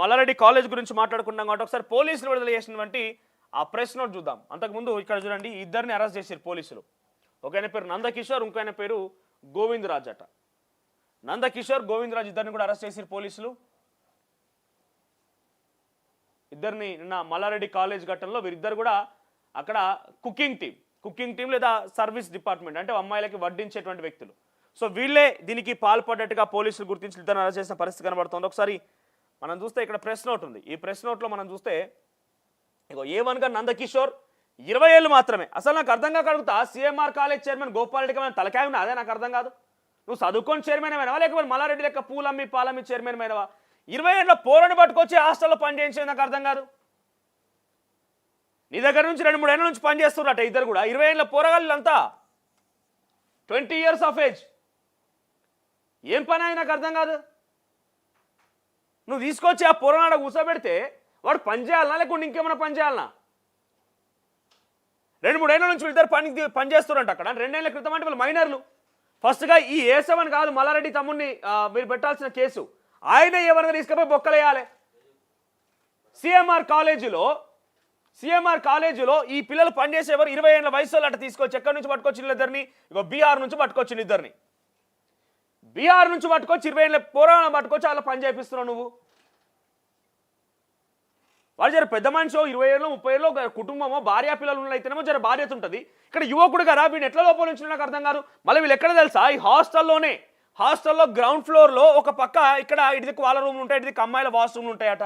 Mallareddy college గురించి మాట్లాడుకున్నాం కాబట్టి ఒకసారి పోలీసులు విడుదల చేసినటువంటి ఆ ప్రెస్ నోట్ చూద్దాం. అంతకుముందు ఇక్కడ చూడండి, ఇద్దరిని అరెస్ట్ చేశారు పోలీసులు. ఒక ఆయన పేరు నందకిషోర్, ఇంకో ఆయన పేరు గోవిందరాజ్ అట. నందకిషోర్, గోవిందరాజ్ ఇద్దరిని కూడా అరెస్ట్ చేశారు పోలీసులు. ఇద్దరిని నిన్న మల్లారెడ్డి కాలేజ్ ఘటనలో వీరిద్దరు కూడా అక్కడ కుకింగ్ టీం లేదా సర్వీస్ డిపార్ట్మెంట్, అంటే అమ్మాయిలకి వడ్డించేటువంటి వ్యక్తులు. సో వీళ్ళే దీనికి పాల్పడ్డట్టుగా పోలీసులు గుర్తించి ఇద్దరిని అరెస్ట్ చేసిన పరిస్థితి కనబడుతుంది. ఒకసారి మనం చూస్తే ఇక్కడ ప్రెస్ నోట్ ఉంది. ఈ ప్రెస్ నోట్లో మనం చూస్తే ఇగో A1గా నందకిషోర్ 20 ఏళ్ళు మాత్రమే. అసలు నాకు అర్థం కాక అడుగుతా, CMR కాలేజ్ చైర్మన్ గోపాల్ రెడ్డికి మనం తలకాయ ఉన్నా? అదే నాకు అర్థం కాదు. నువ్వు చదువుకొని చైర్మన్ అయినవా, లేకపోతే మల్లారెడ్డి లెక్క పూలమ్మి పాలమ్మి చైర్మన్ అయినవా? 20 ఏళ్ళ పోరని పట్టుకొచ్చి హాస్టల్లో పని చేయించేది నాకు అర్థం కాదు. నీ దగ్గర నుంచి 2-3 ఏళ్ళ నుంచి పని చేస్తున్నట్ట ఇద్దరు కూడా. 20 ఏళ్ళ పోరగాళ్ళు అంతా 20 years ఆఫ్ ఏజ్. ఏం పని అయినా నాకు అర్థం కాదు. నువ్వు తీసుకొచ్చి ఆ పొరనాడ కూర్చోబెడితే వాడు పని చేయాలనా, లేకుంటే ఇంకేమైనా పని చేయాలనా? 2-3 ఏళ్ళ నుంచి ఇద్దరు పని చేస్తున్నట్టు అక్కడ. 2 ఏళ్ల క్రితం అంటే వాళ్ళు మైనర్లు. ఫస్ట్గా ఈ A7 కాదు మల్లారెడ్డి తమ్ముడిని మీరు పెట్టాల్సిన కేసు. ఆయన ఎవరైనా తీసుకుపోయి బొక్కలేయాలి. సిఎంఆర్ కాలేజీలో ఈ పిల్లలు పనిచేసేవారు 20 ఏళ్ళ వయసు అట్లా తీసుకొచ్చి ఎక్కడి నుంచి పట్టుకొచ్చిన ఇద్దరిని, ఇగో బీహార్ నుంచి పట్టుకొచ్చిన ఇద్దరిని. బీహార్ నుంచి పట్టుకొచ్చి 20 ఏళ్ళ పోరాణం పట్టుకొచ్చి అలా పని చేపిస్తున్నావు నువ్వు. వాళ్ళు జర పెద్ద మనిషి 20 ఏళ్ళు 30 ఏళ్ళు కుటుంబమో భార్య పిల్లలు అయితేనేమో జర బాధ్యత ఉంటుంది. ఇక్కడ యువకుడు కదా, వీడిని ఎట్లా లోపల నుంచి నాకు అర్థం కాదు. మళ్ళీ వీళ్ళు ఎక్కడ తెలుసా, ఈ హాస్టల్లో గ్రౌండ్ ఫ్లోర్లో ఒక పక్క ఇక్కడ ఇటుదికి వాళ్ళ రూమ్లు ఉంటాయి, ఇటుదికి అమ్మాయిల వాష్రూమ్లు ఉంటాయట.